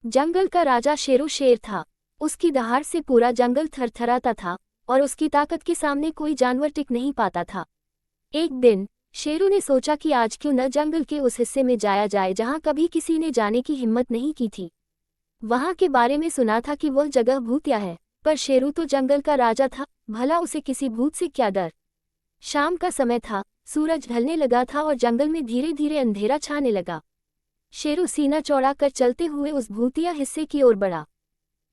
जंगल का राजा शेरू शेर था। उसकी दहाड़ से पूरा जंगल थरथराता था और उसकी ताकत के सामने कोई जानवर टिक नहीं पाता था। एक दिन शेरू ने सोचा कि आज क्यों न जंगल के उस हिस्से में जाया जाए जहां कभी किसी ने जाने की हिम्मत नहीं की थी। वहां के बारे में सुना था कि वह जगह भूतिया है, पर शेरू तो जंगल का राजा था, भला उसे किसी भूत से क्या डर। शाम का समय था, सूरज ढलने लगा था और जंगल में धीरे धीरे अंधेरा छाने लगा। शेरू सीना चौड़ा कर चलते हुए उस भूतिया हिस्से की ओर बढ़ा।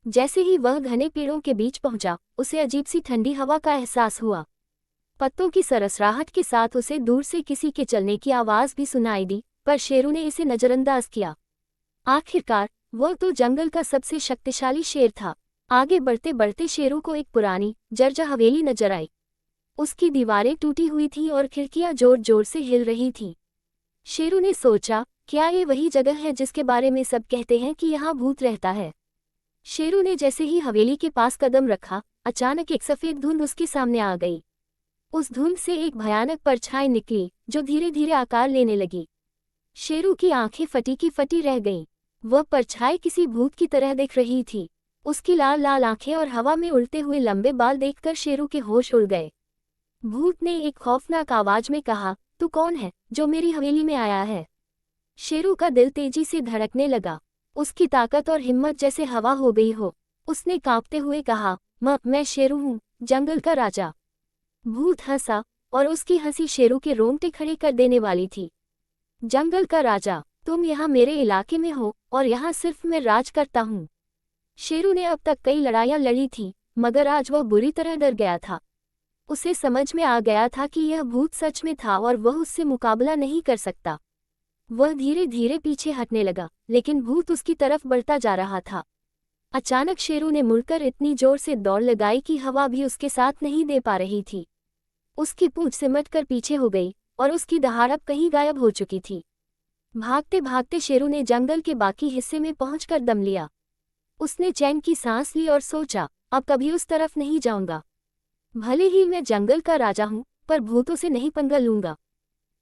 जैसे ही वह घने पेड़ों के बीच पहुंचा, उसे अजीब सी ठंडी हवा का एहसास हुआ। पत्तों की सरसराहट के साथ उसे दूर से किसी के चलने की आवाज भी सुनाई दी, पर शेरू ने इसे नजरअंदाज किया। आखिरकार वह तो जंगल का सबसे शक्तिशाली शेर था। आगे बढ़ते बढ़ते शेरू को एक पुरानी जर्जर हवेली नजर आई। उसकी दीवारें टूटी हुई थीं और खिड़कियां जोर जोर से हिल रही थीं। शेरू ने सोचा, क्या ये वही जगह है जिसके बारे में सब कहते हैं कि यहाँ भूत रहता है। शेरू ने जैसे ही हवेली के पास कदम रखा, अचानक एक सफेद धुंध उसके सामने आ गई। उस धुंध से एक भयानक परछाई निकली जो धीरे धीरे आकार लेने लगी। शेरू की आंखें फटी की फटी रह गईं। वह परछाई किसी भूत की तरह दिख रही थी। उसकी लाल लाल आंखें और हवा में उड़ते हुए लंबे बाल देखकर शेरू के होश उड़ गए। भूत ने एक खौफनाक आवाज में कहा, तू कौन है जो मेरी हवेली में आया है। शेरू का दिल तेजी से धड़कने लगा। उसकी ताकत और हिम्मत जैसे हवा हो गई हो। उसने कांपते हुए कहा, मैं शेरू हूँ, जंगल का राजा। भूत हंसा और उसकी हंसी शेरू के रोंगटे खड़े कर देने वाली थी। जंगल का राजा, तुम यहाँ मेरे इलाके में हो और यहाँ सिर्फ मैं राज करता हूँ। शेरू ने अब तक कई लड़ाइयाँ लड़ी थी, मगर आज वह बुरी तरह डर गया था। उसे समझ में आ गया था कि यह भूत सच में था और वह उससे मुकाबला नहीं कर सकता। वह धीरे धीरे पीछे हटने लगा, लेकिन भूत उसकी तरफ बढ़ता जा रहा था। अचानक शेरू ने मुड़कर इतनी जोर से दौड़ लगाई कि हवा भी उसके साथ नहीं दे पा रही थी। उसकी पूंछ सिमटकर पीछे हो गई और उसकी दहाड़ अब कहीं गायब हो चुकी थी। भागते भागते शेरू ने जंगल के बाकी हिस्से में पहुंचकर दम लिया। उसने चैन की सांस ली और सोचा, अब कभी उस तरफ नहीं जाऊंगा। भले ही मैं जंगल का राजा हूं, पर भूतों से नहीं पंगा लूंगा।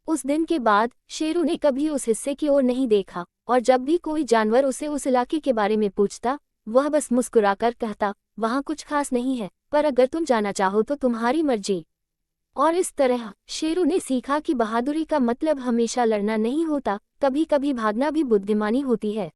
उस दिन के बाद शेरू ने कभी उस हिस्से की ओर नहीं देखा और जब भी कोई जानवर उसे उस इलाके के बारे में पूछता, वह बस मुस्कुराकर कहता, वहां कुछ खास नहीं है, पर अगर तुम जाना चाहो तो तुम्हारी मर्जी। और इस तरह शेरू ने सीखा कि बहादुरी का मतलब हमेशा लड़ना नहीं होता, कभी कभी भागना भी बुद्धिमानी होती है।